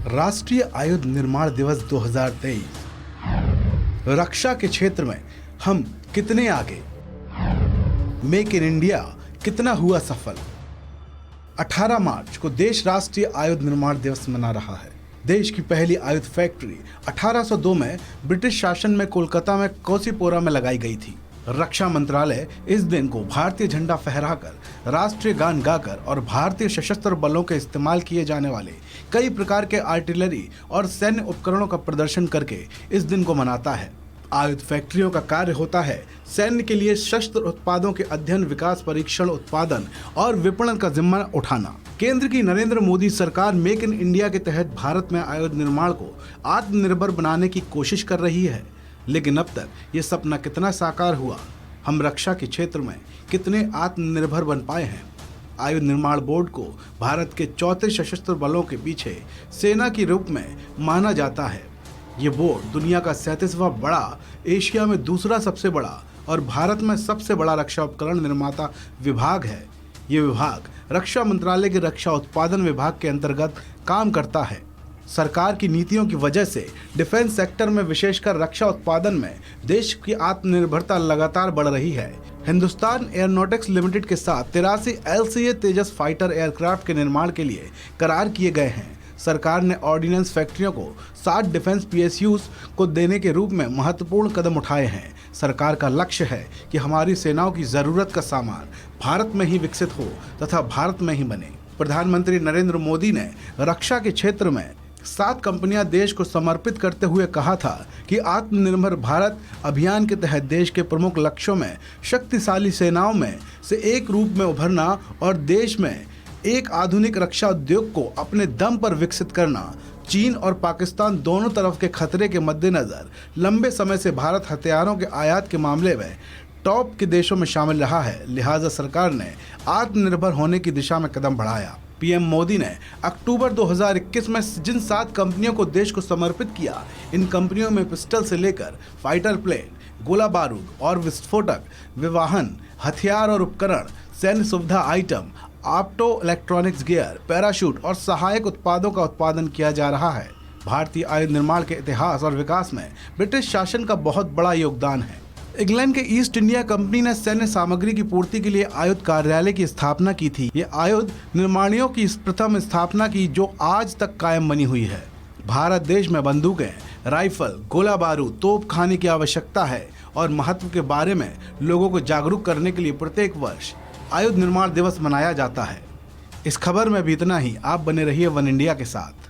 राष्ट्रीय आयुध निर्माण दिवस 2023। रक्षा के क्षेत्र में हम कितने आगे, मेक इन इंडिया कितना हुआ सफल। 18 मार्च को देश राष्ट्रीय आयुध निर्माण दिवस मना रहा है। देश की पहली आयुध फैक्ट्री 1802 में ब्रिटिश शासन में कोलकाता में कोसीपोरा में लगाई गई थी। रक्षा मंत्रालय इस दिन को भारतीय झंडा फहराकर, राष्ट्रीय गान गाकर और भारतीय सशस्त्र बलों के इस्तेमाल किए जाने वाले कई प्रकार के आर्टिलरी और सैन्य उपकरणों का प्रदर्शन करके इस दिन को मनाता है। आयुध फैक्ट्रियों का कार्य होता है सैन्य के लिए शस्त्र उत्पादों के अध्ययन, विकास, परीक्षण, उत्पादन और विपणन का जिम्मा उठाना। केंद्र की नरेंद्र मोदी सरकार मेक इन इंडिया के तहत भारत में आयुध निर्माण को आत्मनिर्भर बनाने की कोशिश कर रही है, लेकिन अब तक ये सपना कितना साकार हुआ, हम रक्षा के क्षेत्र में कितने आत्मनिर्भर बन पाए हैं। आयुध निर्माण बोर्ड को भारत के चौथे सशस्त्र बलों के पीछे सेना के रूप में माना जाता है। ये बोर्ड दुनिया का 37वां बड़ा, एशिया में दूसरा सबसे बड़ा और भारत में सबसे बड़ा रक्षा उपकरण निर्माता विभाग है। ये विभाग रक्षा मंत्रालय के रक्षा उत्पादन विभाग के अंतर्गत काम करता है। सरकार की नीतियों की वजह से डिफेंस सेक्टर में, विशेषकर रक्षा उत्पादन में देश की आत्मनिर्भरता लगातार बढ़ रही है। हिंदुस्तान एयरोनॉटिक्स लिमिटेड के साथ 83 LCA तेजस फाइटर एयरक्राफ्ट के निर्माण के लिए करार किए गए हैं। सरकार ने ऑर्डिनेंस फैक्ट्रियों को 60 डिफेंस PSUs को देने के रूप में महत्वपूर्ण कदम उठाए हैं। सरकार का लक्ष्य है कि हमारी सेनाओं की जरूरत का सामान भारत में ही विकसित हो तथा भारत में ही बने। प्रधानमंत्री नरेंद्र मोदी ने रक्षा के क्षेत्र में 7 कंपनियां देश को समर्पित करते हुए कहा था कि आत्मनिर्भर भारत अभियान के तहत देश के प्रमुख लक्ष्यों में शक्तिशाली सेनाओं में से एक रूप में उभरना और देश में एक आधुनिक रक्षा उद्योग को अपने दम पर विकसित करना। चीन और पाकिस्तान दोनों तरफ के खतरे के मद्देनजर लंबे समय से भारत हथियारों के आयात के मामले में टॉप के देशों में शामिल रहा है, लिहाजा सरकार ने आत्मनिर्भर होने की दिशा में कदम बढ़ाया। पीएम मोदी ने अक्टूबर 2021 में जिन 7 कंपनियों को देश को समर्पित किया, इन कंपनियों में पिस्टल से लेकर फाइटर प्लेन, गोला बारूद और विस्फोटक, विवाहन, हथियार और उपकरण, सैन्य सुविधा item, opto electronics gear, parachute और सहायक उत्पादों का उत्पादन किया जा रहा है। भारतीय आयुध निर्माण के इतिहास और विकास में ब्रिटिश शासन का बहुत बड़ा योगदान है। इंग्लैंड के ईस्ट इंडिया कंपनी ने सैन्य सामग्री की पूर्ति के लिए आयुध कार्यालय की स्थापना की थी। ये आयुध निर्माणियों की प्रथम स्थापना की जो आज तक कायम बनी हुई है। भारत देश में बंदूकें, राइफल, गोला बारूद, तोप खाने की आवश्यकता है और महत्व के बारे में लोगों को जागरूक करने के लिए प्रत्येक वर्ष आयुध निर्माण दिवस मनाया जाता है। इस खबर में भी इतना ही। आप बने रहिए वन इंडिया के साथ।